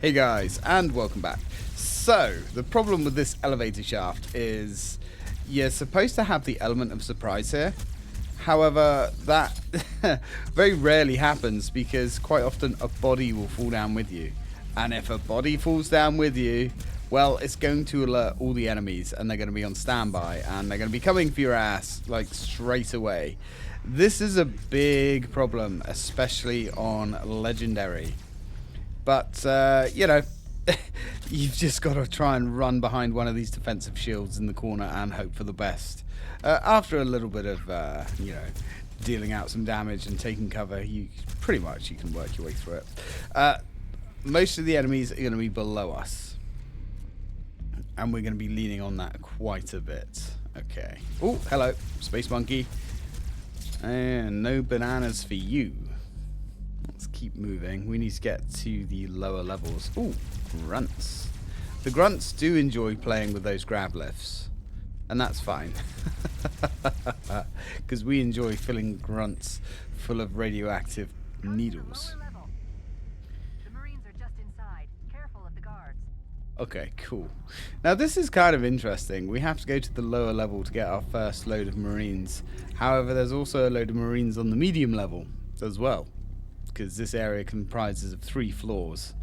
Hey guys, and welcome back. So, the problem with this elevator shaft is you're supposed to have the element of surprise here. However, that very rarely happens because quite often a body will fall down with you. And if a body falls down with you, well, it's going to alert all the enemies and they're going to be on standby and they're going to be coming for your ass like straight away. This is a big problem, especially on Legendary. But, you know, you've just got to try and run behind one of these defensive shields in the corner and hope for the best. After a little bit of, you know, dealing out some damage and taking cover, you can work your way through it. Most of the enemies are going to be below us. And we're going to be leaning on that quite a bit. Okay. Oh, hello, Space Monkey. And no bananas for you. Let's keep moving. We need to get to the lower levels. Ooh, grunts. The grunts do enjoy playing with those grab lifts. And that's fine. Because we enjoy filling grunts full of radioactive needles. The Marines are just inside. Careful of the guards. Okay, cool. Now this is kind of interesting. We have to go to the lower level to get our first load of Marines. However, there's also a load of Marines on the medium level as well. Because this area comprises of 3 floors.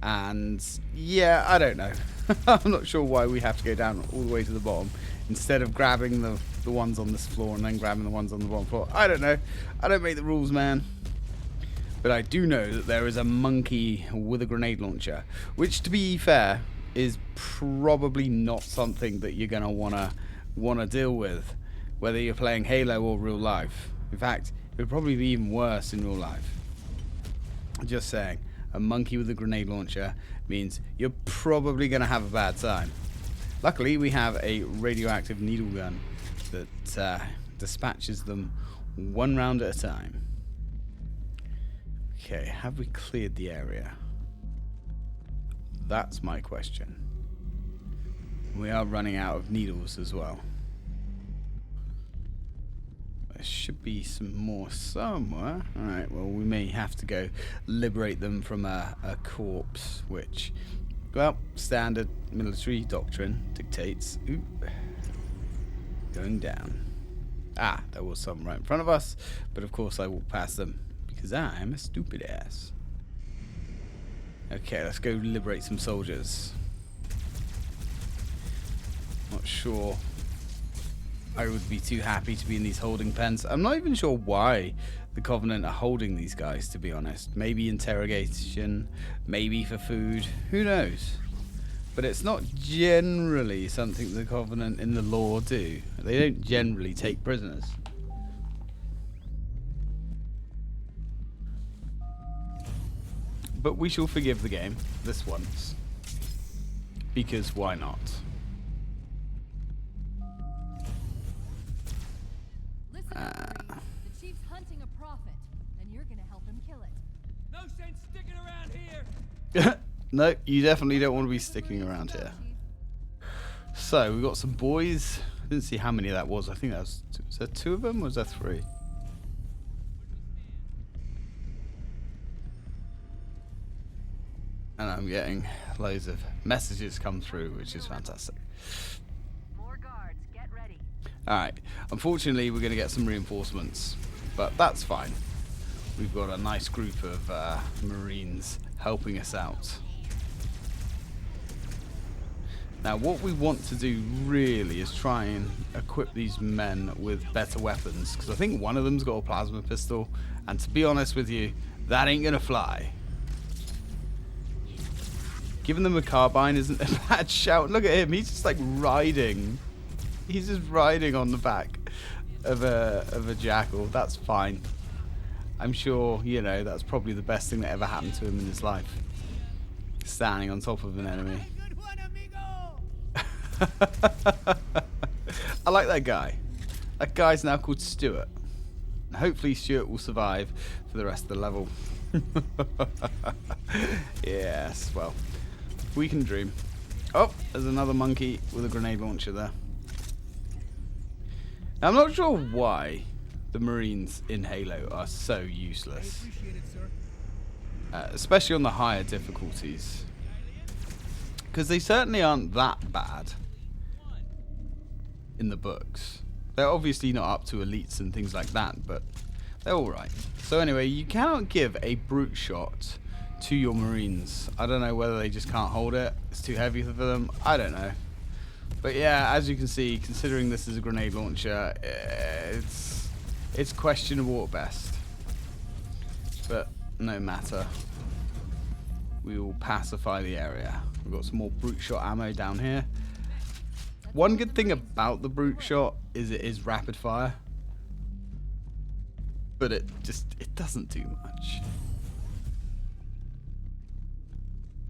And yeah, I don't know. I'm not sure why we have to go down all the way to the bottom instead of grabbing the ones on this floor and then grabbing the ones on the bottom floor. I don't know. I don't make the rules, man. But I do know that there is a monkey with a grenade launcher, which, to be fair, is probably not something that you're going to wanna deal with, whether you're playing Halo or real life. In fact, it would probably be even worse in real life. Just saying, a monkey with a grenade launcher means you're probably going to have a bad time. Luckily, we have a radioactive needle gun that dispatches them 1 round at a time. Okay, have we cleared the area? That's my question. We are running out of needles as well. There should be some more somewhere. Alright, well, we may have to go liberate them from a corpse, which, well, standard military doctrine dictates. Ooh, going down. Ah, there was some right in front of us, but of course I walked past them because I'm a stupid ass. Okay, let's go liberate some soldiers. Not sure I would be too happy to be in these holding pens. I'm not even sure why the Covenant are holding these guys, to be honest. Maybe interrogation, maybe for food, who knows? But it's not generally something the Covenant in the lore do. They don't generally take prisoners. But we shall forgive the game this once. Because why not? The chief's hunting a prophet, and you're gonna help him kill it. No sense sticking around here. No, you definitely don't want to be sticking around here. So, we've got some boys. I didn't see how many that was. I think that was there 2 of them or was there 3? And I'm getting loads of messages come through, which is fantastic. More guards, get ready. Alright, unfortunately we're going to get some reinforcements, but that's fine. We've got a nice group of Marines helping us out. Now what we want to do really is try and equip these men with better weapons, because I think one of them's got a plasma pistol, and to be honest with you, that ain't going to fly. Giving them a carbine isn't a bad shout. Look at him, he's just like riding. He's just riding on the back of a jackal. That's fine. I'm sure, you know, that's probably the best thing that ever happened to him in his life. Standing on top of an enemy. I like that guy. That guy's now called Stuart. And hopefully Stuart will survive for the rest of the level. Yes, well, we can dream. Oh, there's another monkey with a grenade launcher there. Now, I'm not sure why the Marines in Halo are so useless. Especially on the higher difficulties. Because they certainly aren't that bad in the books. They're obviously not up to elites and things like that, but they're alright. So anyway, you cannot give a brute shot to your Marines. I don't know whether they just can't hold it. It's too heavy for them. I don't know. But yeah, as you can see, considering this is a grenade launcher, it's questionable at best. But no matter. We will pacify the area. We've got some more brute shot ammo down here. One good thing about the brute shot is it is rapid fire. But it doesn't do much.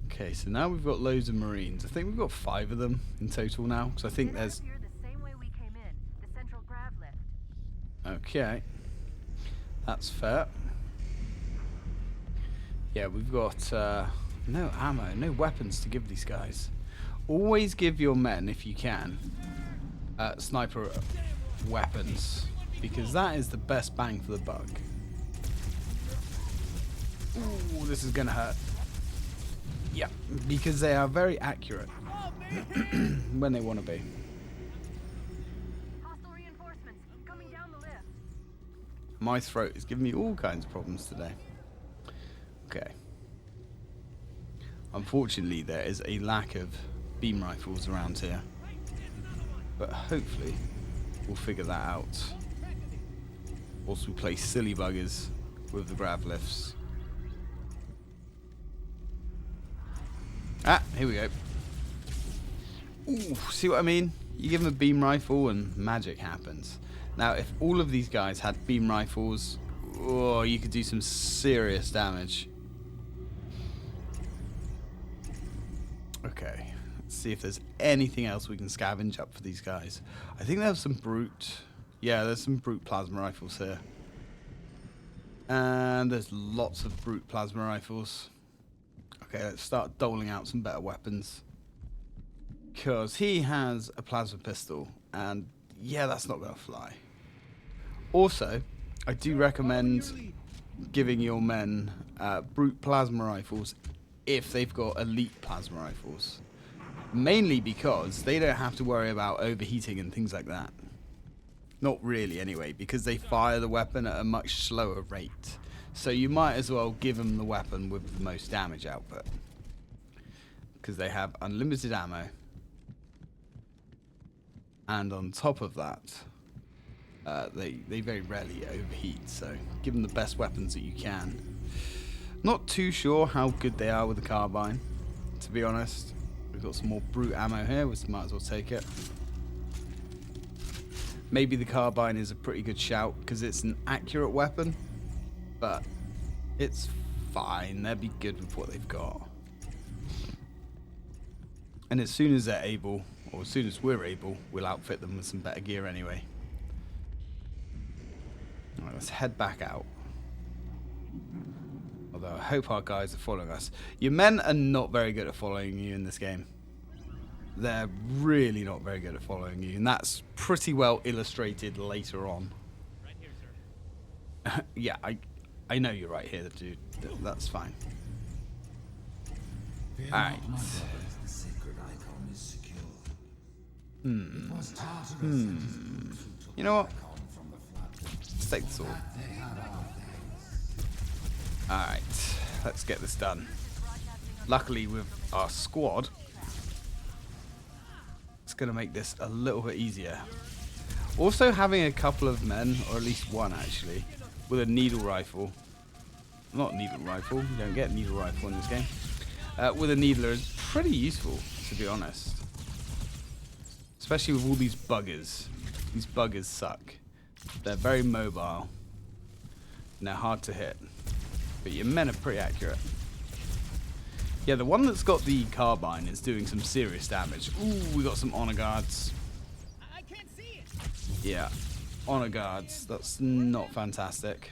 Okay, so now we've got loads of Marines. I think we've got 5 of them in total now. Because I think there's... The same way we came in, the central grav lift. Okay. That's fair. Yeah, we've got no ammo, no weapons to give these guys. Always give your men, if you can, sniper weapons. Because that is the best bang for the buck. Ooh, this is gonna hurt. Yeah, because they are very accurate when they want to be. Hostile reinforcements coming down the lift. My throat is giving me all kinds of problems today. Okay. Unfortunately, there is a lack of beam rifles around here. But hopefully, we'll figure that out. Whilst we play silly buggers with the grav lifts. Ah, here we go. Ooh, see what I mean? You give them a beam rifle and magic happens. Now, if all of these guys had beam rifles, oh, you could do some serious damage. Okay, let's see if there's anything else we can scavenge up for these guys. I think there's some brute... Yeah, there's some brute plasma rifles here. And there's lots of brute plasma rifles. Okay, let's start doling out some better weapons. Because he has a plasma pistol. And yeah, that's not going to fly. Also, I do recommend giving your men brute plasma rifles if they've got elite plasma rifles. Mainly because they don't have to worry about overheating and things like that. Not really anyway, because they fire the weapon at a much slower rate. So you might as well give them the weapon with the most damage output. Because they have unlimited ammo. And on top of that, they very rarely overheat. So give them the best weapons that you can. Not too sure how good they are with the carbine, to be honest. We've got some more brute ammo here, we might as well take it. Maybe the carbine is a pretty good shout because it's an accurate weapon, but it's fine. They'll be good with what they've got. And as soon as they're able, or as soon as we're able, we'll outfit them with some better gear anyway. Alright, let's head back out. Although I hope our guys are following us. Your men are not very good at following you in this game. They're really not very good at following you, and that's pretty well illustrated later on. Right here, sir. Yeah, I know you're right here, dude. That's fine. Alright. You know what? Let's take the sword. Alright, let's get this done. Luckily with our squad, it's going to make this a little bit easier. Also having a couple of men, or at least one actually, with a needle rifle. Not needle rifle, you don't get needle rifle in this game. With a needler is pretty useful, to be honest. Especially with all these buggers. These buggers suck. They're very mobile. And they're hard to hit. But your men are pretty accurate. Yeah, the one that's got the carbine is doing some serious damage. Ooh, we got some honor guards. I can't see it. Yeah, honor guards. That's not fantastic.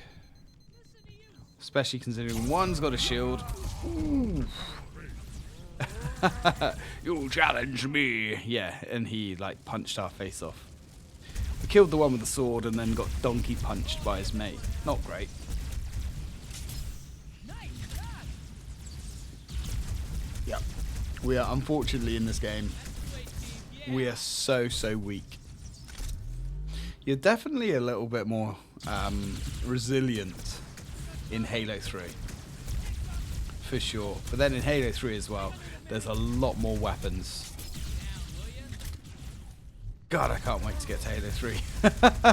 Especially considering one's got a shield. Ooh. You'll challenge me. Yeah, and he like punched our face off. We killed the one with the sword and then got donkey punched by his mate. Not great. Yep. We are, unfortunately, in this game, we are so weak. You're definitely a little bit more resilient in Halo 3. For sure. But then in Halo 3 as well, there's a lot more weapons. God, I can't wait to get to Halo 3.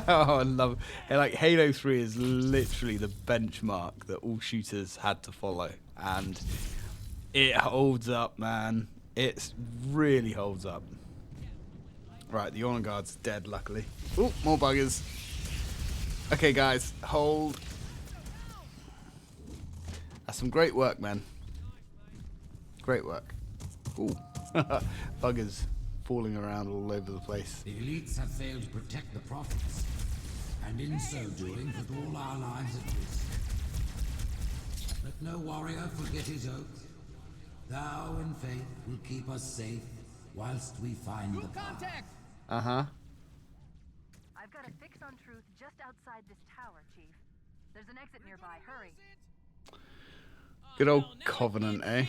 Oh, I love it. Like, Halo 3 is literally the benchmark that all shooters had to follow. And it holds up, man. It really holds up. Right, the honor guard's dead, luckily. Oh, more buggers. Okay, guys, hold. That's some great work, man. Great work. Ooh. Buggers falling around all over the place. The elites have failed to protect the prophets, and in so doing put all our lives at risk. Let no warrior forget his oath. Thou in faith will keep us safe whilst we find the path. Contact! Uh-huh. I've got a fix on truth just outside this tower, Chief. There's an exit nearby. Hurry. Good old Covenant, eh?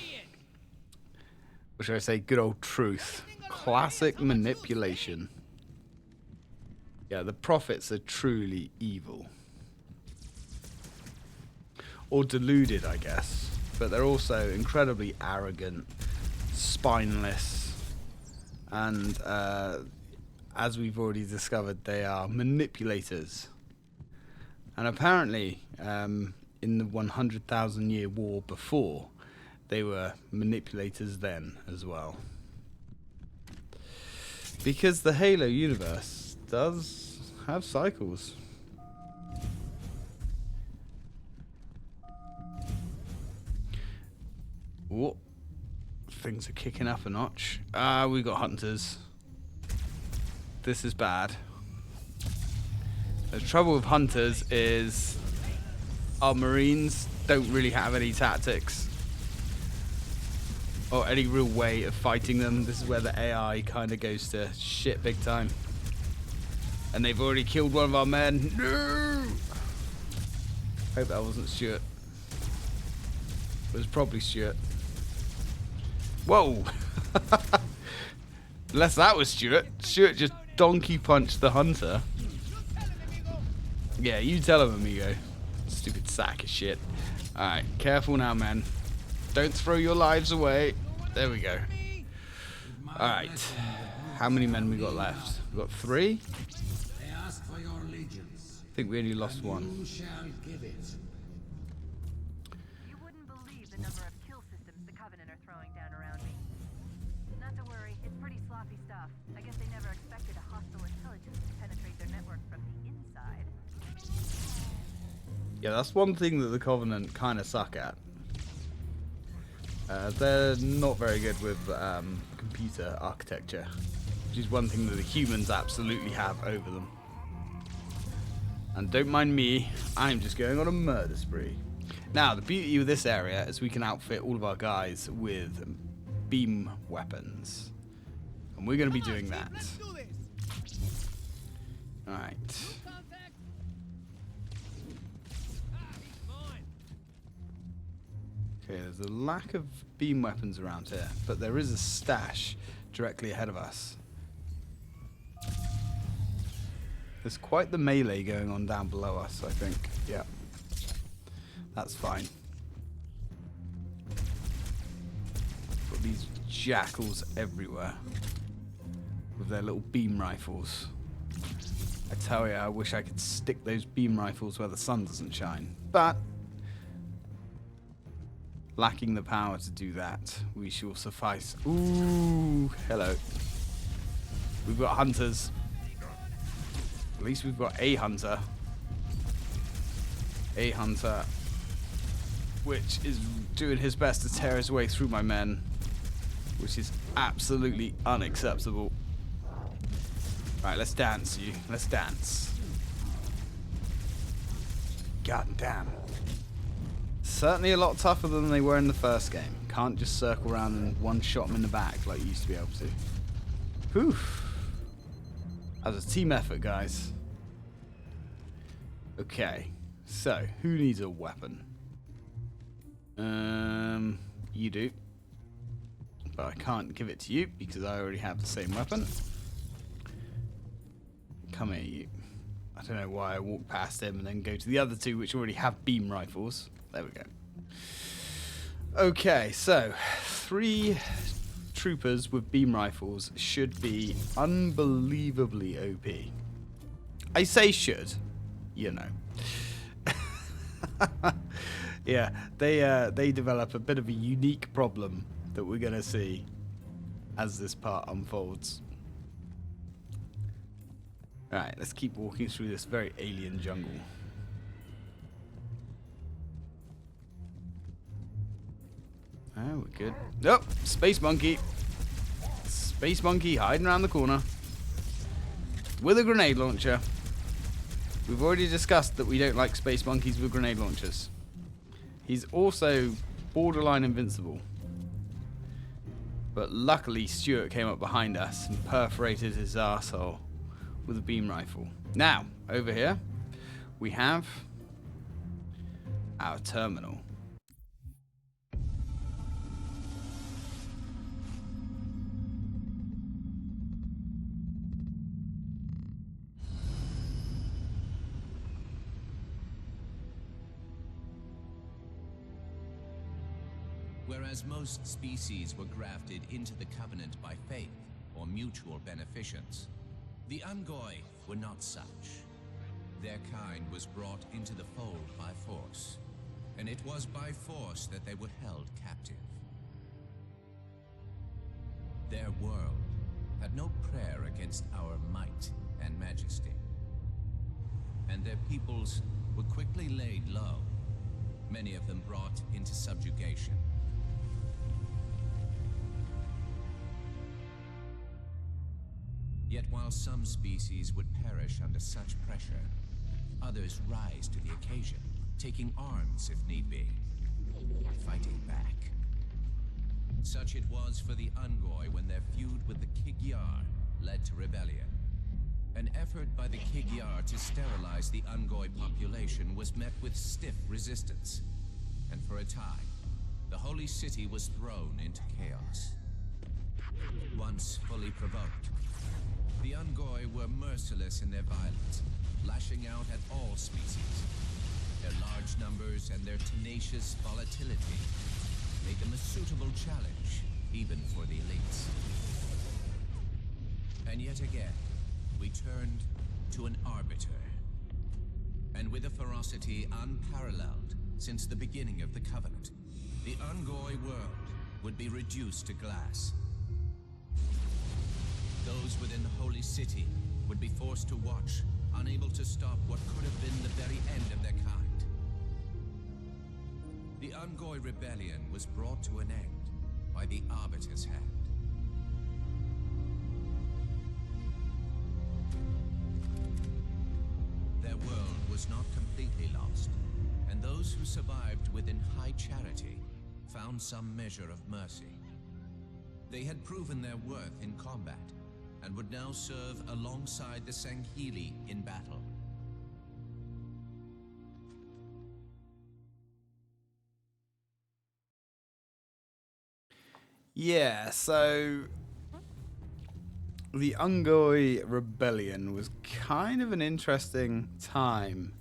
Or should I say good old truth? Classic manipulation. Yeah, the prophets are truly evil. Or deluded, I guess. But they're also incredibly arrogant, spineless, and as we've already discovered, they are manipulators. And apparently, in the 100,000 year war before, they were manipulators then as well. Because the Halo universe does have cycles. Whoa. Things are kicking up a notch. We got hunters. This is bad. The trouble with hunters is our Marines don't really have any tactics or any real way of fighting them. This is where the AI kind of goes to shit big time. And they've already killed one of our men. No! Hope that wasn't Stuart. It was probably Stuart. Whoa! Unless that was Stuart. Stuart just donkey punched the hunter. Yeah, you tell him, amigo. Stupid sack of shit. Alright, careful now, man. Don't throw your lives away. There we go. Alright. How many men we got left? We got 3? They ask for your allegiance. I think we only lost 1. You shall give it. You wouldn't believe the number of kill systems the Covenant are throwing down around me. Not to worry, it's pretty sloppy stuff. I guess they never expected a hostile intelligence to penetrate their network from the inside. Yeah, that's one thing that the Covenant kind of suck at. They're not very good with computer architecture, which is one thing that the humans absolutely have over them. And don't mind me, I'm just going on a murder spree. Now, the beauty of this area is we can outfit all of our guys with beam weapons. And we're going to be doing that. Alright. Okay, there's a lack of beam weapons around here, but there is a stash directly ahead of us. There's quite the melee going on down below us, I think. Yeah. That's fine. Got these jackals everywhere with their little beam rifles. I tell you, I wish I could stick those beam rifles where the sun doesn't shine. But lacking the power to do that, we shall suffice. Ooh, hello. We've got hunters. At least we've got a hunter. A hunter, which is doing his best to tear his way through my men, which is absolutely unacceptable. Right, let's dance, you. Let's dance. God damn. Certainly a lot tougher than they were in the first game. Can't just circle around and one-shot them in the back like you used to be able to. Poof. That was a team effort, guys. Okay, so who needs a weapon? You do. But I can't give it to you because I already have the same weapon. Come here, you. I don't know why I walked past him and then go to the other two which already have beam rifles. There we go. Okay, so 3 troopers with beam rifles should be unbelievably OP. I say should, you know. Yeah, they develop a bit of a unique problem that we're going to see as this part unfolds. Alright, let's keep walking through this very alien jungle. Oh, we're good. Oh, Space Monkey. Space Monkey hiding around the corner. With a grenade launcher. We've already discussed that we don't like Space Monkeys with grenade launchers. He's also borderline invincible. But luckily Stuart came up behind us and perforated his arsehole with a beam rifle. Now, over here, we have our terminal. Whereas most species were grafted into the Covenant by faith or mutual beneficence, the Ungoi were not such. Their kind was brought into the fold by force, and it was by force that they were held captive. Their world had no prayer against our might and majesty, and their peoples were quickly laid low, many of them brought into subjugation. Yet while some species would perish under such pressure, others rise to the occasion, taking arms if need be, fighting back. Such it was for the Ungoi when their feud with the Kigyar led to rebellion. An effort by the Kigyar to sterilize the Ungoi population was met with stiff resistance, and for a time, the holy city was thrown into chaos. Once fully provoked, the Ungoi were merciless in their violence, lashing out at all species. Their large numbers and their tenacious volatility made them a suitable challenge, even for the elites. And yet again, we turned to an arbiter. And with a ferocity unparalleled since the beginning of the Covenant, the Ungoi world would be reduced to glass. Those within the holy city would be forced to watch, unable to stop what could have been the very end of their kind. The Ungoi rebellion was brought to an end by the Arbiter's hand. Their world was not completely lost, and those who survived within high charity found some measure of mercy. They had proven their worth in combat, and would now serve alongside the Sangheili in battle. Yeah, so the Ungoi rebellion was kind of an interesting time.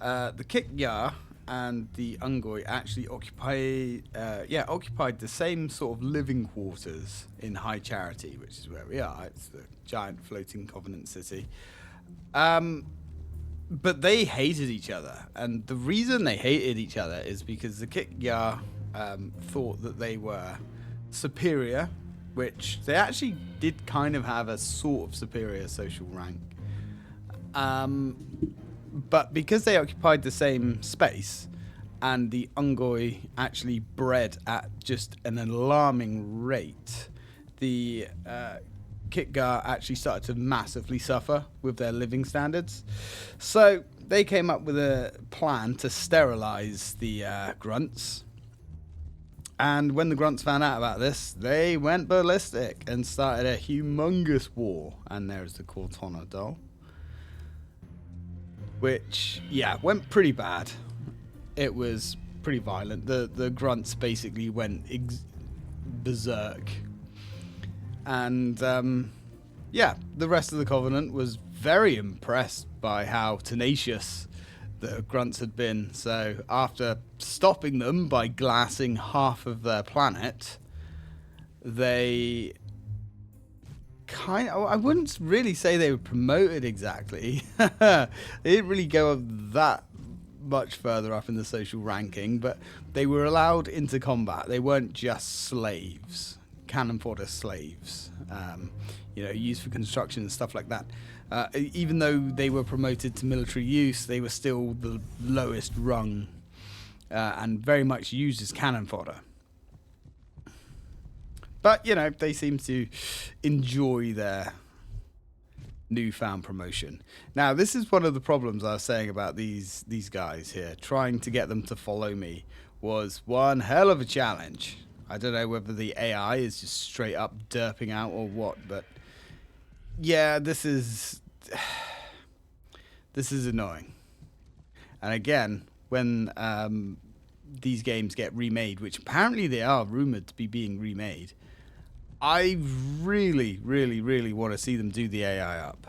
The Kikyar and the Ungoi actually occupied the same sort of living quarters in High Charity, which is where we are. It's the giant floating Covenant city. But they hated each other, and the reason they hated each other is because the Kikyar thought that they were superior, which they actually did kind of have a sort of superior social rank. But because they occupied the same space, and the Ungoi actually bred at just an alarming rate, the Kitgar actually started to massively suffer with their living standards. So they came up with a plan to sterilize the grunts. And when the grunts found out about this, they went ballistic and started a humongous war. And there's the Cortana doll, which, yeah, went pretty bad. It was pretty violent. The grunts basically went berserk. And yeah, the rest of the Covenant was very impressed by how tenacious the grunts had been. So after stopping them by glassing half of their planet, they kind of, I wouldn't really say they were promoted exactly. They didn't really go up that much further up in the social ranking, but they were allowed into combat. They weren't just slaves, cannon fodder slaves, you know, used for construction and stuff like that. Even though they were promoted to military use, they were still the lowest rung and very much used as cannon fodder. But, you know, they seem to enjoy their newfound promotion. Now, this is one of the problems I was saying about these guys here. Trying to get them to follow me was one hell of a challenge. I don't know whether the AI is just straight up derping out or what, but yeah, this is annoying. And again, when these games get remade, which apparently they are rumored to be being remade, I really, really, really want to see them do the AI up.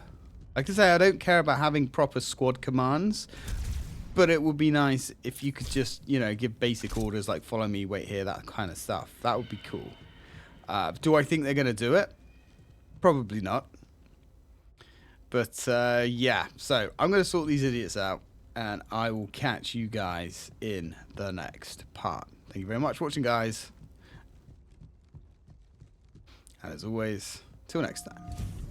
Like I say, I don't care about having proper squad commands, but it would be nice if you could just, you know, give basic orders like follow me, wait here, that kind of stuff. That would be cool. Do I think they're going to do it? Probably not. But yeah, so I'm going to sort these idiots out, and I will catch you guys in the next part. Thank you very much for watching, guys. And as always, till next time.